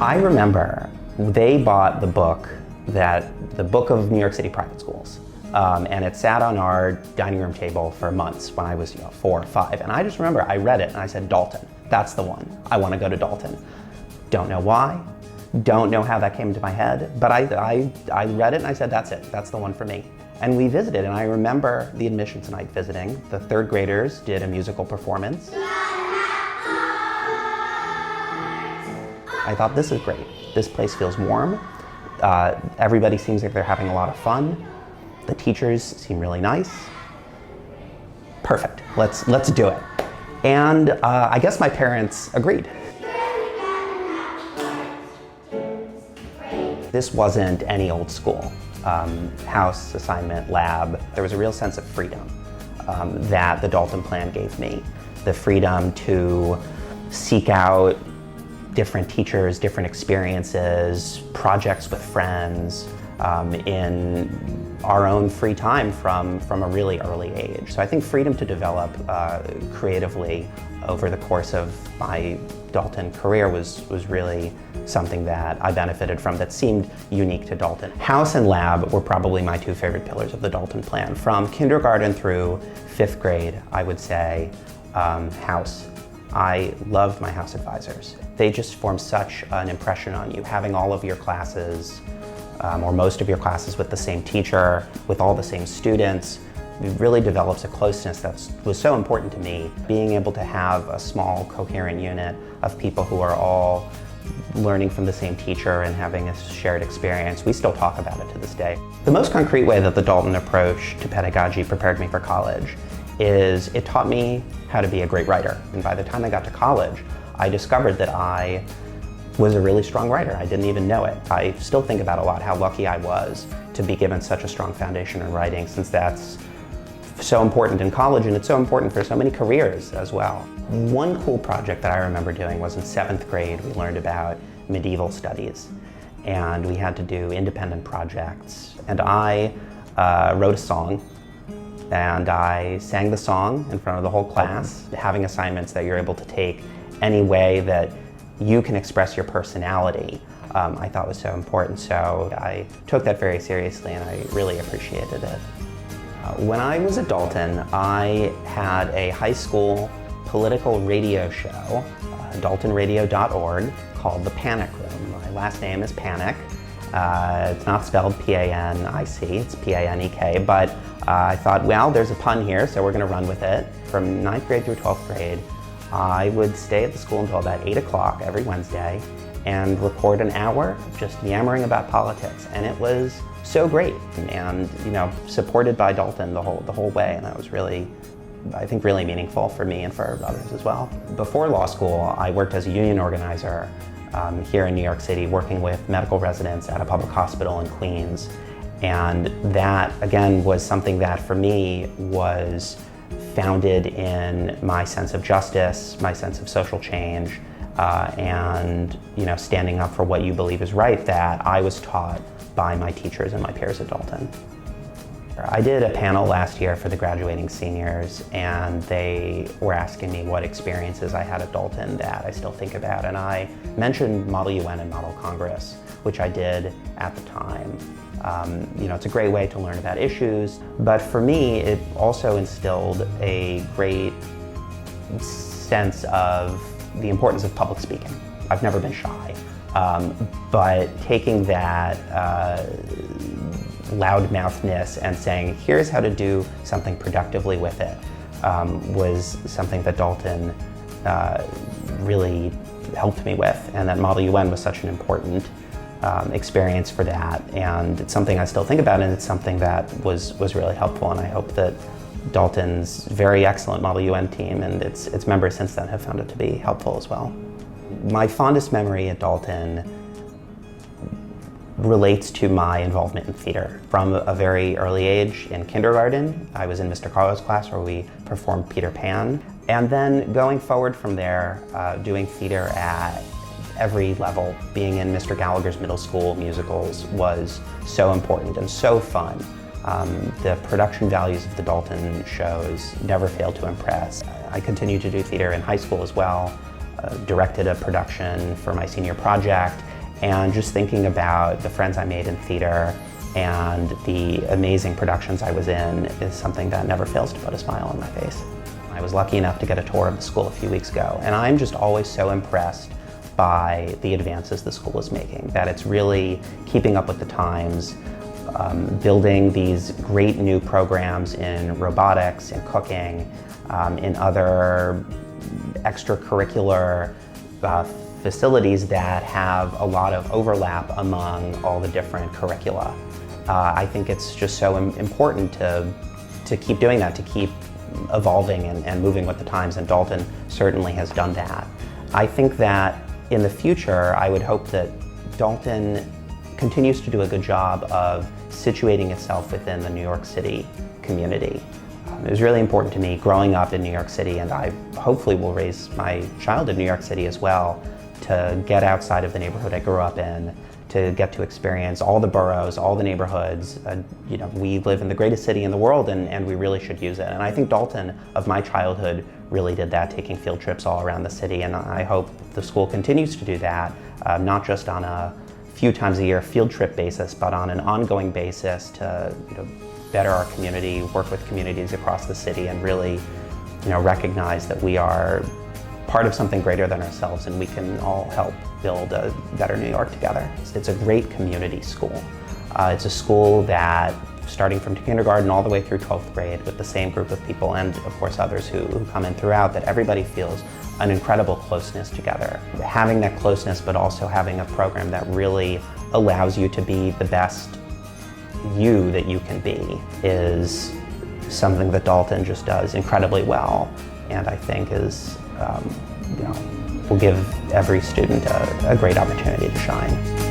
I remember they bought the book of New York City private schools. And it sat on our dining room table for months when I was 4 or 5. And I just remember I read it and I said, Dalton, that's the one. I want to go to Dalton. Don't know why, don't know how that came into my head, but I read it and I said, that's it, that's the one for me. And we visited, and I remember the admissions night visiting. The third graders did a musical performance. I thought, this is great. This place feels warm. Everybody seems like they're having a lot of fun. The teachers seem really nice. Perfect, let's do it. And I guess my parents agreed. This wasn't any old school. House, assignment, lab. There was a real sense of freedom that the Dalton Plan gave me. The freedom to seek out different teachers, different experiences, projects with friends, in our own free time from a really early age. So I think freedom to develop creatively over the course of my Dalton career was really something that I benefited from that seemed unique to Dalton. House and lab were probably my two favorite pillars of the Dalton Plan. From kindergarten through 5th grade, I would say house. I loved my house advisors. They just formed such an impression on you, having all of your classes, or most of your classes with the same teacher, with all the same students. It really develops a closeness that was so important to me. Being able to have a small, coherent unit of people who are all learning from the same teacher and having a shared experience. We still talk about it to this day. The most concrete way that the Dalton approach to pedagogy prepared me for college is it taught me how to be a great writer. And by the time I got to college, I discovered that I was a really strong writer. I didn't even know it. I still think about a lot how lucky I was to be given such a strong foundation in writing, since that's so important in college and it's so important for so many careers as well. One cool project that I remember doing was in 7th grade. We learned about medieval studies and we had to do independent projects. And I wrote a song and I sang the song in front of the whole class, having assignments that you're able to take any way that you can express your personality. I thought was so important, so I took that very seriously and I really appreciated it. When I was at Dalton, I had a high school political radio show, daltonradio.org, called The Panic Room. My last name is Panic. It's not spelled P-A-N-I-C, it's P-A-N-E-K, but I thought, well, there's a pun here, so we're gonna run with it. From 9th grade through 12th grade, I would stay at the school until about 8 o'clock every Wednesday and record an hour just yammering about politics, and it was so great, and supported by Dalton the whole way, and that was really, I think, really meaningful for me and for others as well. Before law school, I worked as a union organizer here in New York City, working with medical residents at a public hospital in Queens, and that again was something that for me was founded in my sense of justice, my sense of social change, and standing up for what you believe is right, that I was taught by my teachers and my peers at Dalton. I did a panel last year for the graduating seniors, and they were asking me what experiences I had at Dalton that I still think about, and I mentioned Model UN and Model Congress, which I did at the time. It's a great way to learn about issues, but for me, it also instilled a great sense of the importance of public speaking. I've never been shy, but taking that loudmouthness and saying, here's how to do something productively with it, was something that Dalton really helped me with, and that Model UN was such an important experience for that, and it's something I still think about, and it's something that was really helpful, and I hope that Dalton's very excellent Model UN team and its members since then have found it to be helpful as well. My fondest memory at Dalton relates to my involvement in theater. From a very early age, in kindergarten, I was in Mr. Carlo's class where we performed Peter Pan, and then going forward from there, doing theater at every level. Being in Mr. Gallagher's middle school musicals was so important and so fun. The production values of the Dalton shows never failed to impress. I continued to do theater in high school as well, directed a production for my senior project, And just thinking about the friends I made in theater and the amazing productions I was in is something that never fails to put a smile on my face. I was lucky enough to get a tour of the school a few weeks ago, and I'm just always so impressed by the advances the school is making, that it's really keeping up with the times, building these great new programs in robotics, in cooking, in other extracurricular facilities that have a lot of overlap among all the different curricula. I think it's just so important to keep doing that, to keep evolving and moving with the times, and Dalton certainly has done that. I think that in the future, I would hope that Dalton continues to do a good job of situating itself within the New York City community. It was really important to me growing up in New York City, and I hopefully will raise my child in New York City as well, to get outside of the neighborhood I grew up in, to get to experience all the boroughs, all the neighborhoods. You know, we live in the greatest city in the world, and we really should use it. And I think Dalton, of my childhood, really did that, taking field trips all around the city. And I hope the school continues to do that, not just on a few times a year field trip basis, but on an ongoing basis to better our community, work with communities across the city, and really recognize that we are part of something greater than ourselves, and we can all help build a better New York together. It's a great community school. It's a school that, starting from kindergarten all the way through 12th grade, with the same group of people, and of course others who come in throughout, that everybody feels an incredible closeness together. Having that closeness, but also having a program that really allows you to be the best you that you can be, is something that Dalton just does incredibly well, and I think is will give every student a great opportunity to shine.